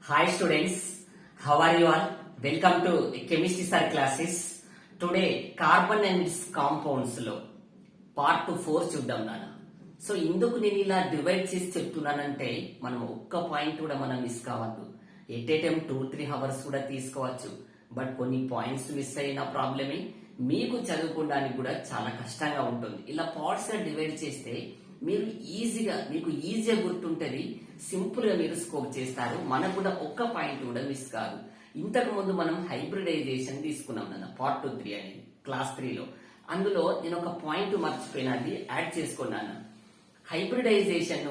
Hi students, how are you all? Welcome to Chemistry Sir classes. Today carbon and its compounds లో part 4 చూద్దాం నాన్న. So ఇందుకు నేను ఇలా డివైడ్ చేసి చెప్తున్నానంటే మనం ఒక్క పాయింట్ కూడా మనం మిస్ కావద్దు. ఎట్ ఏ టైం 2-3 అవర్స్ కూడా తీసుకోవచ్చు. బట్ కొన్ని పాయింట్స్ మిస్ అయిన ప్రాబ్లమే మీకు చదువుకోవడానికి కూడా చాలా కష్టంగా ఉంటుంది. ఇలా పార్ట్స్ గా డివైడ్ చేస్తే మీకు ఈజీగా గుర్తుంటది, సింపుల్ గా మీరు స్కోప్ చేస్తారు. మనకు కూడా ఒక్క పాయింట్ కూడా మిస్ కాదు. ఇంతకు ముందు మనం హైబ్రిడైజేషన్ తీసుకున్నాం నాన్న, పార్ట్ 3 అని క్లాస్ 3 లో. అందులో నేను ఒక పాయింట్ మర్చిపోయినది యాడ్ చేసుకున్నాను. హైబ్రిడైజేషన్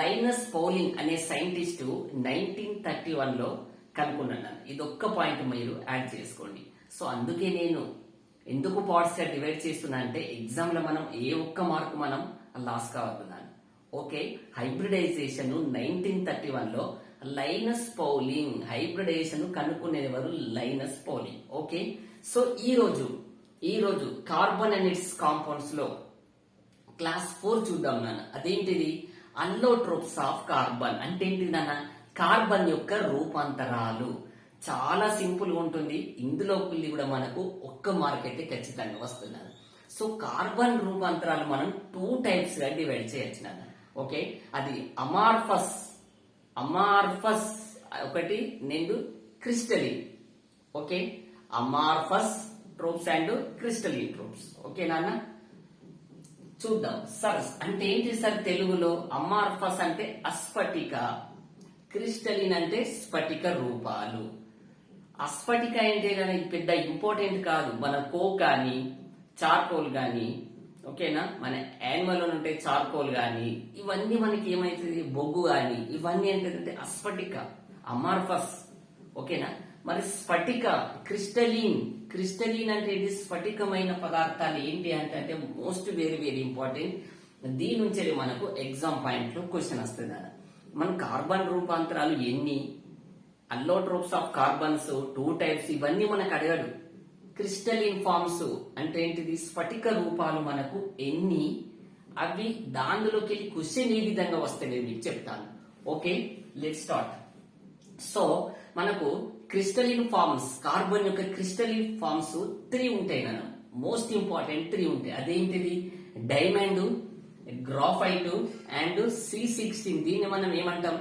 లైనస్ పౌలింగ్ అనే సైంటిస్ట్ 1931 లో కనుక్కున్నాను. ఇది ఒక్క పాయింట్ మీరు యాడ్ చేసుకోండి. సో అందుకే నేను ఎందుకు పార్ట్స్ గా డివైడ్ చేస్తున్నా అంటే ఎగ్జామ్ లో మనం ఏ ఒక్క మార్కు మనం లాస్ కావద్దున్నాను. ఓకే, హైబ్రిడైజేషన్ 1931 లో లైనస్ పౌలింగ్ హైబ్రిడైజేషన్ కనుక్కునేవారు లైనస్ పౌలింగ్. ఓకే, సో ఈ రోజు కార్బన్ అండ్ ఇట్స్ కాంపౌండ్స్ లో క్లాస్ 4 చూద్దాం నాన్న. అదేంటిది? అల్లోట్రోప్స్ ఆఫ్ కార్బన్ అంటే ఏంటిది నాన్న? కార్బన్ యొక్క రూపాంతరాలు. చాలా సింపుల్ గా ఉంటుంది. ఇందులో కూడా మనకు ఒక్క మార్క్ అయితే ఖచ్చితంగా వస్తున్నారు. సో కార్బన్ రూపాంతరాలు మనం 2 టైప్స్ గా డివైడ్ చేయొచ్చు నాన్న. ఓకే, అది అమార్ఫస్ ఒకటి, రెండు crystalline. Okay, amorphous ట్రోప్స్ and crystalline ట్రోప్స్. Okay నాన్న, చూద్దాం. సార్ అంటే ఏంటి సార్ తెలుగులో? అమార్ఫస్ అంటే అస్ఫటిక, క్రిస్టలిన్ అంటే స్ఫటిక రూపాలు. అస్ఫటిక అంటే కానీ పెద్ద ఇంపార్టెంట్ కాదు. మన కోక్ కానీ చార్కోల్ గాని, ఓకేనా, మన యానిమల్ లో ఉంటే చార్కోల్ గాని, ఇవన్నీ మనకి ఏమైతుంది, బొగ్గు గాని, ఇవన్నీ ఏంటంటే అస్ఫటిక, అమార్ఫస్. ఓకేనా, మరి స్ఫటిక క్రిస్టలిన్ అంటే ఇది స్ఫటికమైన పదార్థాలు ఏంటి అంటే మోస్ట్ వెరీ వెరీ ఇంపార్టెంట్. దీని నుంచి మనకు ఎగ్జామ్ పాయింట్ లో క్వశ్చన్ వస్తుంది. మన కార్బన్ రూపాంతరాలు ఎన్ని, అల్లోట్రోప్స్ ఆఫ్ కార్బన్స్ 2 టైప్స్, ఇవన్నీ మనకు అడగడు. క్రిస్టలిన్ ఫార్మ్స్ అంటే ఏంటిది, స్ఫటిక రూపాలు మనకు ఎన్ని, అవి దానిలోకి వెళ్ళి క్వశ్చన్ ఏ విధంగా వస్తాయి నేను మీకు చెప్తాను. Okay, let start. సో మనకు క్రిస్టలిన్ ఫార్మ్స్, కార్బన్ యొక్క క్రిస్టలిన్ ఫార్మ్స్ 3 ఉంటాయి మనం. మోస్ట్ ఇంపార్టెంట్ 3 ఉంటాయి. అదేంటిది? Diamond, graphite and C16. దీన్ని మనం ఏమంటాం?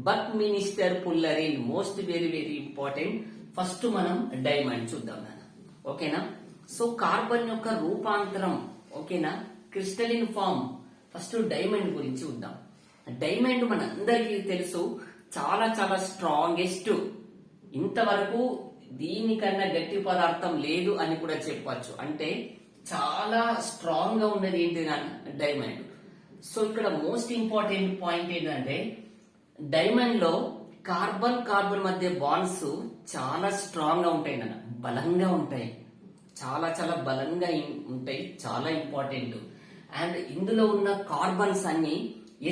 Buckminster fullerene. Most very very important. First మనం డైమండ్ చూద్దాం. ఓకేనా, సో కార్బన్ యొక్క రూపాంతరం. ఓకేనా, క్రిస్టలిన్ ఫార్మ్. ఫస్ట్ డైమండ్ గురించి చూద్దాం. డైమండ్ మన అందరికీ తెలుసు, చాలా చాలా స్ట్రాంగెస్ట్. ఇంతవరకు దీనికన్నా గట్టి పదార్థం లేదు అని కూడా చెప్పవచ్చు. అంటే చాలా స్ట్రాంగ్ గా ఉన్నది ఏంటి డైమండ్. సో ఇక్కడ మోస్ట్ ఇంపార్టెంట్ పాయింట్ ఏంటంటే డైమండ్ లో కార్బన్ మధ్య బాండ్స్ చాలా స్ట్రాంగ్ గా ఉంటాయి నాన్న, బలంగా ఉంటాయి, చాలా చాలా బలంగా ఉంటాయి, చాలా ఇంపార్టెంట్. అండ్ ఇందులో ఉన్న కార్బన్స్ అన్ని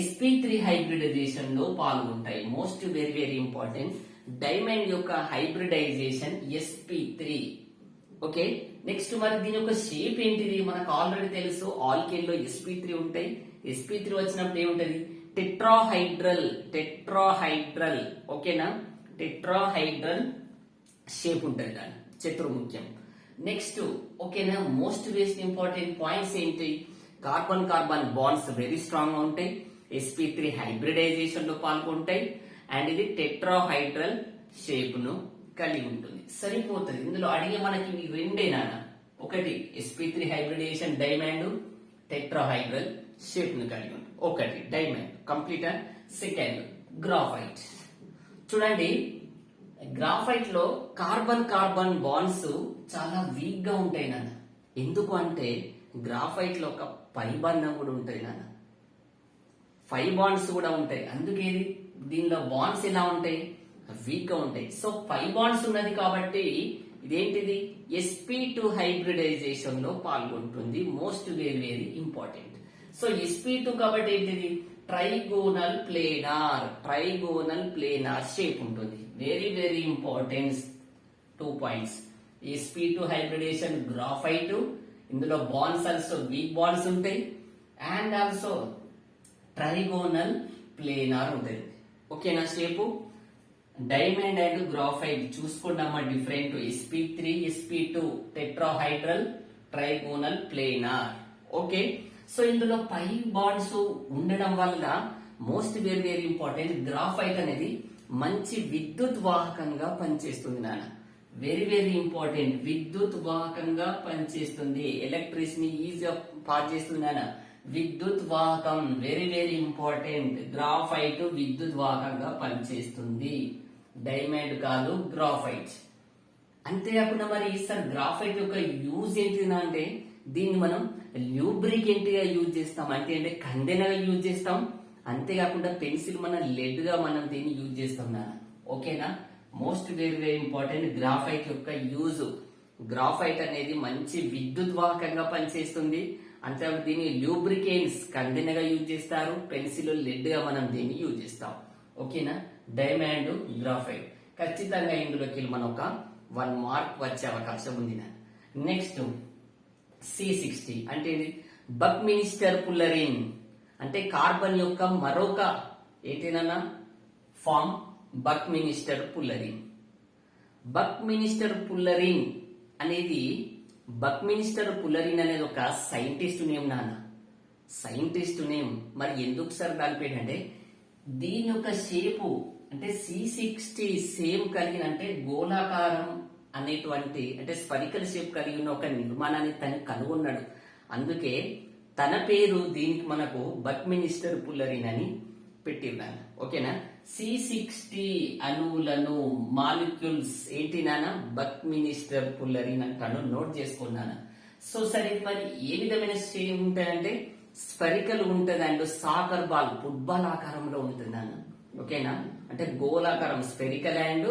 sp3 హైబ్రిడైజేషన్ లో పాల్గొంటాయి. Most very very important. Diamond యొక్క హైబ్రిడైజేషన్ sp3. ఓకే, నెక్స్ట్ మరి దీని యొక్క షేప్ ఏంటిది? మనకు ఆల్రెడీ తెలుసు, ఆల్కేన్ లో sp3 ఉంటాయి. sp3 వచ్చినప్పుడు ఏముంటది? టెట్రాహైడ్రల్. ఓకేనా, టెట్రాహైడ్రల్ షేప్ ఉంటుంది దాని, చతుర్ముఖ్యం. నెక్స్ట్ ఓకేనా, మోస్ట్ వేస్ట్ ఇంపార్టెంట్ పాయింట్స్ ఏంటి? కార్బన్ బాండ్స్ వెరీ స్ట్రాంగ్ గా ఉంటాయి, sp3 హైబ్రిడైజేషన్ లో పాల్గొంటాయి, అండ్ ఇది టెట్రాహైడ్రల్ షేప్ ను కలిగి ఉంటుంది. సరిపోతుంది. ఇందులో అడిగే మనకి ఇవి రెండే నాన్న. ఒకటి sp3 hybridisation diamond, tetrahedral shape ను కలిగి ఉంటుంది. ఒకటి డైమండ్ కంప్లీట్. Second graphite. చూడండి, గ్రాఫైట్ లో కార్బన్ బాండ్స్ చాలా వీక్ గా ఉంటాయి నాన్న. ఎందుకు అంటే గ్రాఫైట్ లో ఒక పై బంధం కూడా ఉంటాయి నాన్న, 5 బాండ్స్ కూడా ఉంటాయి. అందుకే దీనిలో బాండ్స్ ఎలా ఉంటాయి? వీక్ గా ఉంటాయి. సో 5 బాండ్స్ ఉన్నది కాబట్టి ఇదేంటిది? sp2 హైబ్రిడైజేషన్ లో పాల్గొంటుంది. Most very very important. So sp2 కాబట్టి ఏంటిది? ట్రైగోనల్ ప్లేనార్ షేప్ ఉంటుంది. Very very important 2 points. sp2 hybridisation graphite, ఇందులో బాండ్స్ ఆల్సో వీక్ బాండ్స్ ఉంటాయి, అండ్ ఆల్సో ట్రైగోనల్ ప్లేనార్ ఉంటుంది. ఓకేనా షేపు. డైమండ్ అండ్ గ్రాఫైట్ చూసుకున్నామా different sp3 sp2 tetrahedral trigonal planar. Okay, so ఇందులో pi bonds ఉండడం వల్ల most very very important graphite అనేది మంచి విద్యుత్ వాహకంగా పనిచేస్తుంది నాన్న. వెరీ వెరీ ఇంపార్టెంట్, విద్యుత్ వాహకంగా పనిచేస్తుంది, ఎలక్ట్రిసిటీని ఈజీగా పాస్ చేస్తుంది నాన్న. విద్యుత్ వాహకం వెరీ వెరీ ఇంపార్టెంట్, గ్రాఫైట్ విద్యుత్ వాహకంగా పనిచేస్తుంది, డైమండ్ కాదు గ్రాఫైట్. అంతేకాకుండా మరి సార్ గ్రాఫైట్ యొక్క యూజ్ ఏంటిది అంటే దీన్ని మనం ల్యూబ్రికెంట్ గా యూజ్ చేస్తాం, అంటే కండెనగా యూజ్ చేస్తాం. అంతేకాకుండా పెన్సిల్ మన లెడ్ గా మనం దీన్ని యూజ్ చేస్తాం నాన్న. ఓకేనా, most very very important graphite యొక్క యూజ్. గ్రాఫైట్ అనేది మంచి విద్యుత్ వాహకంగా పనిచేస్తుంది. అంతేకాకుండా దీన్ని ల్యూబ్రికెంట్స్ కండెనగా యూజ్ చేస్తారు, పెన్సిల్ లెడ్ గా మనం దీన్ని యూజ్ చేస్తాం. ఓకేనా, డైమండ్ గ్రాఫైట్ ఖచ్చితంగా ఇందులోకి మనం ఒక 1 మార్క్ వచ్చే అవకాశం ఉంది. నెక్స్ట్ C60 అంటే బక్మినిస్టర్ పుల్లరిన్, అంటే కార్బన్ యొక్క మరొక ఏంటినన్నా ఫామ్ బక్మినిస్టర్ పుల్లరిన్. బక్మినిస్టర్ పుల్లరిన్ అనేది ఒక సైంటిస్ట్ నేమ్ నాన్న, సైంటిస్ట్ నేమ్. మరి ఎందుకు సార్ దాని పేరు అంటే దీని యొక్క షేపు అంటే C60 సేమ్ కలిగిన అంటే గోళాకారం అనేటువంటి అంటే స్పరికల్ షేప్ కలిగి ఉన్న ఒక నిర్మాణాన్ని తను కనుగొన్నాడు. అందుకే తన పేరు దీనికి మనకు బక్మినిస్టర్ పుల్లరిన్ అని పెట్టిన్నాను. ఓకేనా, C60 అణువులను మాలిక్యూల్స్ ఏంటి నాన్న బక్మినిస్టర్ పుల్లరిన్ అంటాను, నోట్ చేసుకున్నాను. సో సరే, మరి ఏ విధమైన షేప్ ఉంటాయంటే స్పరికల్ ఉంటుంది అండ్ సాకర్ బాల్ ఫుట్బాల్ ఆకారంలో ఉంటుంది నాన్న. ఓకేనా, అంటే గోళాకారం స్పెరికల్ అండ్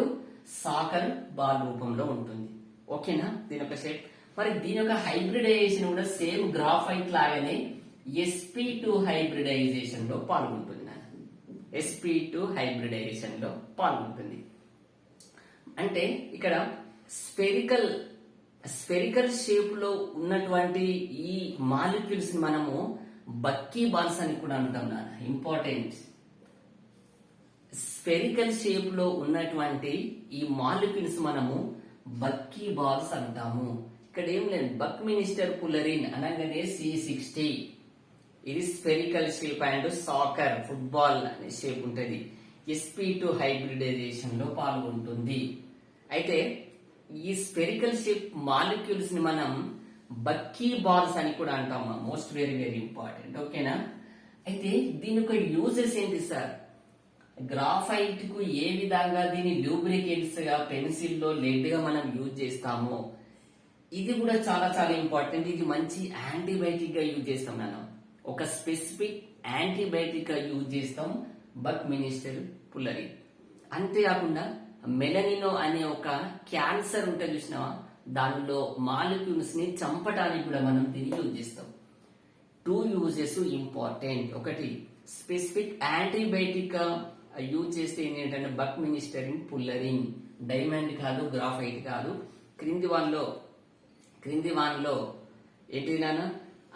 సాకర్ బాల్ రూపంలో ఉంటుంది. ఓకేనా, దీని యొక్క షేప్. మరి దీని యొక్క హైబ్రిడైజేషన్ కూడా సేమ్ గ్రాఫైట్ లాగానే sp2 హైబ్రిడైజేషన్ లో పాల్గొంటుంది. sp2 హైబ్రిడైజేషన్ లో పాల్గొంటుంది. అంటే ఇక్కడ స్పెరికల్ షేప్ లో ఉన్నటువంటి ఈ మాలిక్యూల్స్ మనము బక్కీ బాల్స్ అని కూడా అంటాం నాన్న. ఇంపార్టెంట్, స్పెరికల్ షేప్ లో ఉన్నటువంటి ఈ మాలిక్యూల్స్ మనము బక్కీ బాల్స్ అంటాము. ఇక్కడ ఏం లేదు, బక్మినిస్టర్ పుల్లరిన్ అనగానే C60 ఇది spherical shape and soccer football అనే షేప్ ఉంటుంది. sp2 హైబ్రిడైజేషన్ లో పాల్గొంటుంది. అయితే ఈ స్పెరికల్ షేప్ మాలిక్యూల్స్ ని మనం బక్కీ బాల్స్ అని కూడా అంటాము. Most very very important. ఓకేనా, అయితే దీని యొక్క యూజెస్ ఏంటి సార్? గ్రాఫైట్ కు ఏ విధంగా దీని లూబ్రికెంట్స్ గా పెన్సిల్ లో లెడ్ గా మనం యూజ్ చేస్తామో ఇది కూడా చాలా చాలా ఇంపార్టెంట్. ఇది మంచి యాంటీబయాటిక్ గా యూజ్ చేస్తాం మనం, ఒక స్పెసిఫిక్ యాంటీబయాటిక్ గా యూజ్ చేస్తాం బక్మినిస్టర్ పుల్లరిన్. అంతేకాకుండా మెలనినో అనే ఒక క్యాన్సర్ ఉంటుంది చూసినావా, దానిలో మాలిక్యూల్స్ ని చంపడానికి కూడా మనం దీన్ని యూజ్ చేస్తాం. 2 యూజెస్ ఇంపార్టెంట్. ఒకటి స్పెసిఫిక్ యాంటీబయాటిక్ యూజ్ చేస్తే ఏంటంటే బక్మినిస్టర్ పుల్లరిన్, డైమండ్ కాదు గ్రాఫైట్ కాదు. క్రింది వాన్లో ఏంటి నాన్న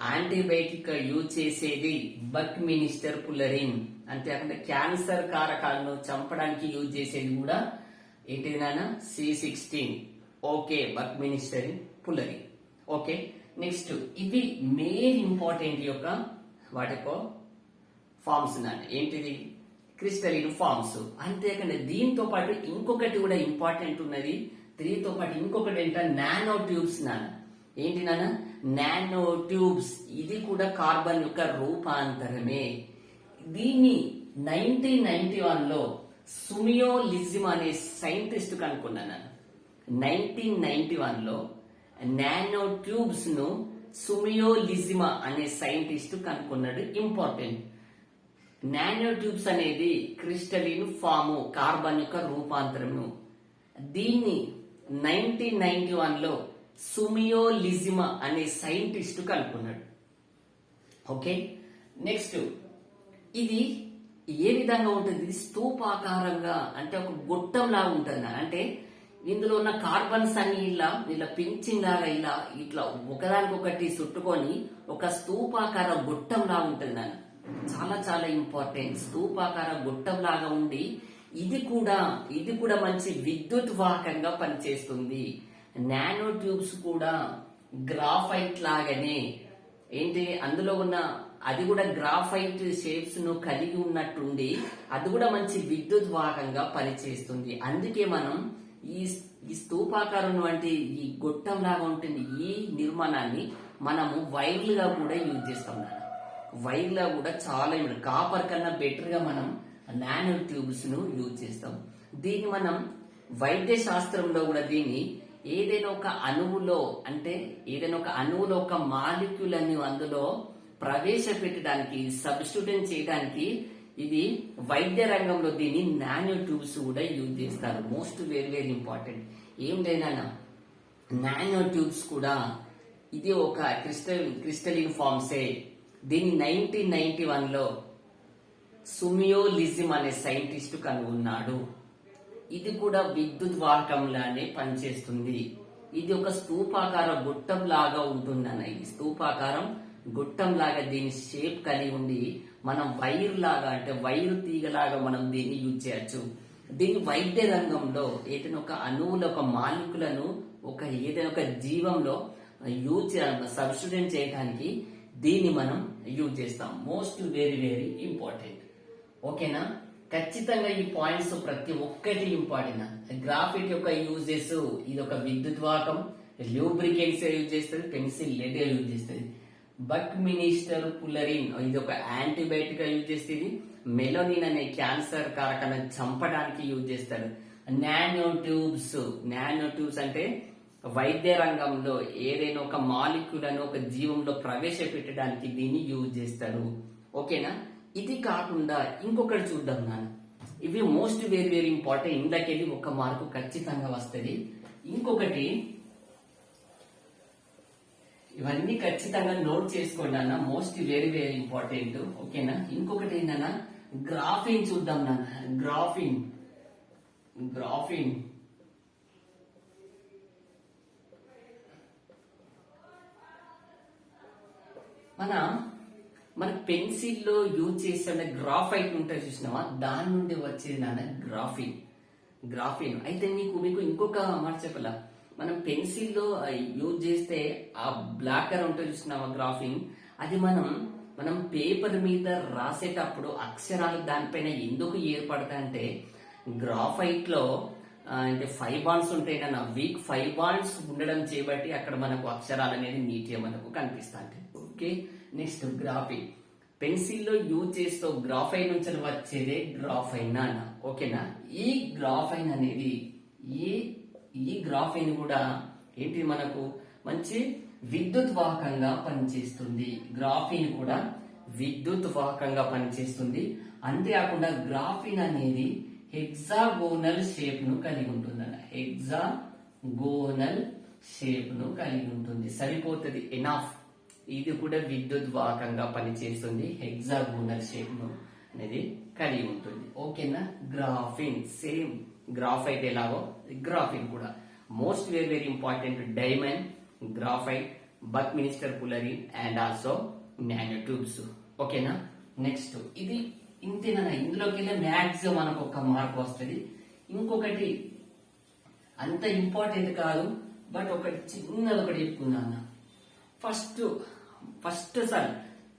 యాంటీబయాటిక్ యూజ్ చేసేది బక్మినిస్టర్ పుల్లరిన్. అంతేకాకుండా క్యాన్సర్ కారకాలను చంపడానికి యూజ్ చేసేది కూడా ఏంటి నాన్న C16. Okay, buckminster fullerene. Okay, next ఇవి మెయిన్ ఇంపార్టెంట్ యొక్క వాటికో ఫార్మ్స్ నాన్న. ఏంటిది? Crystalline forms. అంతేకాకుండా దీంతో పాటు ఇంకొకటి కూడా ఇంపార్టెంట్ ఉన్నది. 3 తో పాటు ఇంకొకటి ఏంటంటే నానో ట్యూబ్స్ నాన్న. ఏంటి నాన్న? Nano tubes. ఇది కూడా కార్బన్ యొక్క రూపాంతరమే. దీన్ని 1991 లో సుమియో లిజిమా అనే సైంటిస్ట్ కనుక్కున్నాను. 1991 లో నానో ట్యూబ్స్ ను సుమియో లిజిమా అనే సైంటిస్ట్ కనుక్కున్నాడు. ఇంపార్టెంట్, నానో ట్యూబ్స్ అనేది క్రిస్టలిన్ ఫాము, కార్బన్ యొక్క రూపాంతరము. దీన్ని 1991 లో సుమియో లిజిమా అనే సైంటిస్ట్ కనుక్కున్నాడు. ఓకే, నెక్స్ట్ ఇది ఏ విధంగా ఉంటుంది? ఇది స్తూపాకారంగా అంటే ఒక గొట్టం లాగా ఉంటుంది. అంటే ఇందులో ఉన్న కార్బన్స్ అన్ని ఇలా పించింగ్ లాగా ఇట్లా ఒకదానికొకటి చుట్టుకొని ఒక స్తూపాకార గొట్టం లాగా ఉంటుంది నాన్న. చాలా చాలా ఇంపార్టెంట్. స్తూపాకార గొట్టం లాగా ఉండి ఇది కూడా మంచి విద్యుత్ వాహకంగా పనిచేస్తుంది. నానో ట్యూబ్స్ కూడా గ్రాఫైట్ లాగానే ఏంటి అందులో ఉన్న అది కూడా గ్రాఫైట్ షేప్స్ ను కలిగి ఉన్నట్టుండి అది కూడా మంచి విద్యుత్ వాహకంగా పనిచేస్తుంది. అందుకే మనం ఈ ఈ స్తూపాకారం వంటి ఈ గొట్టం లాగా ఉంటుంది ఈ నిర్మాణాన్ని మనము వైర్లుగా కూడా యూజ్ చేస్తాం. వైర్లా కూడా చాలా కాపర్ కన్నా బెటర్ గా మనం నానో ట్యూబ్స్ ను యూజ్ చేస్తాం. దీన్ని మనం వైద్య శాస్త్రంలో కూడా దీన్ని ఏదైనా ఒక అణువులో ఒక మాలిక్యూల్ అని అందులో ప్రవేశపెట్టడానికి సబ్స్టిట్యూట్ చేయడానికి ఇది వైద్య రంగంలో దీన్ని నానో ట్యూబ్స్ కూడా యూజ్ చేస్తారు. Most very very important. ఏంటైనా నానో ట్యూబ్స్ కూడా ఇది ఒక క్రిస్టలిన్ ఫార్మ్సే. దీన్ని 1991లో సుమియో లిజిమ్ అనే సైంటిస్ట్ కనుగొన్నాడు. ఇది కూడా విద్యుత్ వాహకంలానే పనిచేస్తుంది. ఇది ఒక స్తూపాకార గుట్టం లాగా ఉంటుందన్న. ఈ స్తూపాకారం గుట్టం లాగా దీని షేప్ కలిగి ఉండి మనం వైర్ లాగా అంటే వైరు తీగలాగా మనం దీన్ని యూజ్ చేయొచ్చు. దీన్ని వైద్య రంగంలో ఏదైనా ఒక అణువులో ఒక మాలిక్యులను ఏదైనా ఒక జీవంలో సబ్స్టిట్యూట్ చేయడానికి దీన్ని మనం యూజ్ చేస్తాం. Most very very important. ఓకేనా? ఖచ్చితంగా ఈ పాయింట్స్ ప్రతి ఒక్కటి ఇంపార్టెంట్. గ్రాఫైట్ యొక్క యూజెస్ ఇది ఒక విద్యుత్ వాహకం, ల్యూబ్రికెంట్స్ యూజ్ చేస్తుంది, పెన్సిల్ లెడ్ యూజ్ చేస్తుంది. బక్ మినిస్టర్ పులరిన్ ఇది ఒక యాంటీబయాటిక్ గా యూజ్ చేస్తుంది. మెలోనిన్ అనే క్యాన్సర్ కారకాలను చంపడానికి యూజ్ చేస్తారు. నానో ట్యూబ్స్ అంటే వైద్య రంగంలో ఏదైనా ఒక మాలిక్యూలను ఒక జీవంలో ప్రవేశపెట్టడానికి దీన్ని యూజ్ చేస్తారు. ఓకేనా? ఇది కాకుండా ఇంకొకటి చూద్దాం నాన్న. ఇవి మోస్ట్ వెరీ వెరీ ఇంపార్టెంట్. ఇందులోకెళ్ళి ఒక మార్కు ఖచ్చితంగా వస్తుంది. ఇంకొకటి ఇవన్నీ ఖచ్చితంగా నోట్ చేసుకోండి అన్న. Most very very important. ఓకేనా? ఇంకొకటి ఏంటన్నా గ్రాఫిన్ చూద్దాం నాన్న. గ్రాఫిన్ మన పెన్సిల్ లో యూజ్ చేసే గ్రాఫైట్ ఉంటుంది చూసినావా, దాని నుండి వచ్చేది నాన్న గ్రాఫిన్. అయితే మీకు ఇంకొక మాట చెప్పాల, మనం పెన్సిల్ లో యూజ్ చేస్తే ఆ బ్లాక్ కలర్ ఉంటుంది చూసినావా గ్రాఫిన్, అది మనం పేపర్ మీద రాసేటప్పుడు అక్షరాలు దానిపైన ఎందుకు ఏర్పడతాయంటే గ్రాఫైట్ లో అంటే 5 బాండ్స్ ఉంటాయి కదా, వీక్ 5 బాండ్స్ ఉండడం చేయబట్టి అక్కడ మనకు అక్షరాలు అనేది నీట్గా మనకు కనిపిస్తాయి. Okay, next graphene. పెన్సిల్ లో యూజ్ చేస్తూ గ్రాఫైన్ నుంచి వచ్చేదే గ్రాఫైన్ అన్న. ఓకేనా? ఈ గ్రాఫైన్ అనేది ఈ గ్రాఫైన్ కూడా ఏంటి మనకు మంచి విద్యుత్ వాహకంగా పనిచేస్తుంది. గ్రాఫిన్ కూడా విద్యుత్ వాహకంగా పనిచేస్తుంది. అంతేకాకుండా గ్రాఫిన్ అనేది హెక్సాగోనల్ షేప్ ను కలిగి ఉంటుంది. హెక్సాగోనల్ షేప్ ను కలిగి ఉంటుంది. సరిపోతుంది, ఎనాఫ్. ఇది కూడా విద్యుత్ వాహకంగా పనిచేస్తుంది. హెక్సాగోనల్ షేప్ ను అనేది కలిగి ఉంటుంది. ఓకేనా? గ్రాఫిన్ సేమ్ గ్రాఫైట్ ఎలాగో గ్రాఫిన్ కూడా most very very important. Diamond, graphite, buckminster fullerene and also nanotubes. ఓకేనా? నెక్స్ట్ ఇది ఇంతేనా? ఇందులోకి వెళ్ళే మ్యాక్సిమం మనకు ఒక మార్క్ వస్తుంది. ఇంకొకటి అంత ఇంపార్టెంట్ కాదు, బట్ ఒకటి చిన్నది ఒకటి చెప్పుకున్నాను. ఫస్ట్ సార్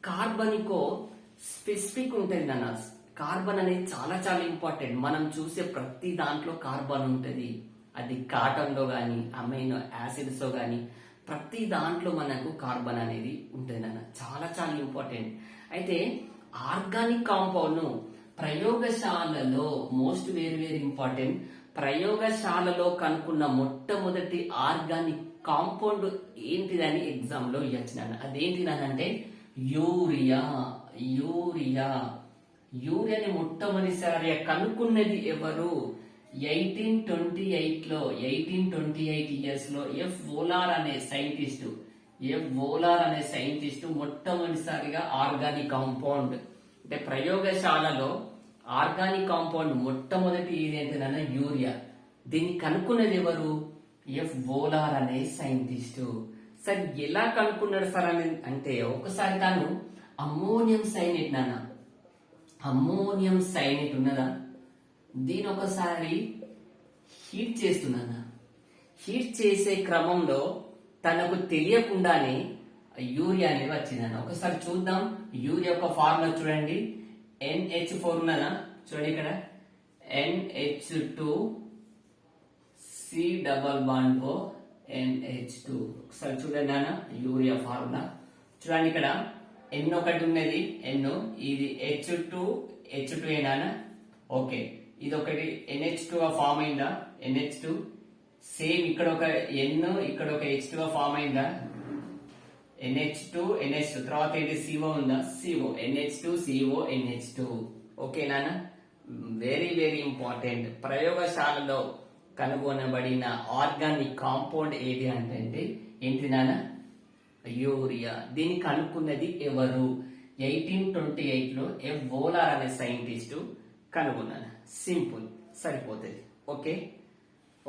కార్బనికో స్పెసిఫిక్ ఉంటుంది నాన్న. కార్బన్ అనేది చాలా చాలా ఇంపార్టెంట్. మనం చూసే ప్రతి దాంట్లో కార్బన్ ఉంటుంది. అది కాటన్ లో గాని అమైనో యాసిడ్స్ లో గాని ప్రతి దాంట్లో మనకు కార్బన్ అనేది ఉంటుంది అన్న. చాలా చాలా ఇంపార్టెంట్. అయితే ఆర్గానిక్ కాంపౌండ్ ను ప్రయోగశాలలో మోస్ట్ వెరీ వెరీ ఇంపార్టెంట్. ప్రయోగశాలలో కనుక్కున్న మొట్టమొదటి ఆర్గానిక్ కాంపౌండ్ ఏంటిదని ఎగ్జామ్ లో ఇచ్చిన. అదేంటిదనంటే యూరియాని మొట్టమొదటిసారి కనుక్కున్నది ఎవరు? 1828 ఇయర్స్ లో ఎఫ్ వోలార్ అనే సైంటిస్ట్ మొట్టమొదటిసారిగా ఆర్గానిక్ కాంపౌండ్ అంటే ప్రయోగశాలలో ఆర్గానిక్ కాంపౌండ్ మొట్టమొదటి ఏంటంటే యూరియా. దీన్ని కనుక్కున్నది ఎవరు? ఎఫ్ వోలార్ అనే సైంటిస్ట్. సార్ ఎలా కనుక్కున్నాడు సార్ అని అంటే ఒకసారి తాను అమ్మోనియం సైనైట్ ఉన్నదా, దీని ఒకసారి హీట్ చేస్తున్నాను. హీట్ చేసే క్రమంలో తనకు తెలియకుండానే యూరియా అనేది వచ్చిందన్న. ఒకసారి చూద్దాం. యూరియా యొక్క ఫార్ములా చూడండి. NH4 ఉన్నదా చూడండి ఇక్కడ, NH2 C double bond O NH2. ఒకసారి చూడండి అన్న యూరియా ఫార్ములా చూడండి. ఇక్కడ N ఒకటి ఉన్నది, N ఇది H2 ఏనా? ఓకే, ఇది ఒకటి NH2 ఫామ్ అయిందా? NH2 సేమ్ ఇక్కడ ఒక N, ఇక్కడ ఒక H2 ఫామ్ అయిందా? NH2 తర్వాత ఇది CO ఉందా? CO NH2 CO NH2. ఓకేనా? Very very important. ప్రయోగశాలలో కనుగొనబడిన ఆర్గానిక్ కాంపౌండ్ ఏది అంటే ఏంటి నాన్న? యూరియా. దీన్ని కనుక్కున్నది ఎవరు? 1828 లో వోలార్ అనే సైంటిస్టు కనుగొన్నాను. సింపుల్, సరిపోతుంది.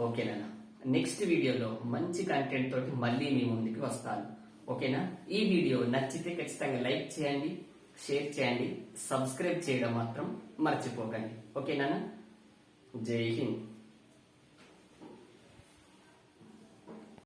ఓకేనా? నెక్స్ట్ వీడియోలో మంచి కంటెంట్ తోటి మళ్ళీ మీ ముందుకు వస్తాను. ఓకేనా? ఈ వీడియో నచ్చితే ఖచ్చితంగా లైక్ చేయండి, షేర్ చేయండి, సబ్స్క్రైబ్ చేయడం మాత్రం మర్చిపోకండి. ఓకేనా? జై హింద్.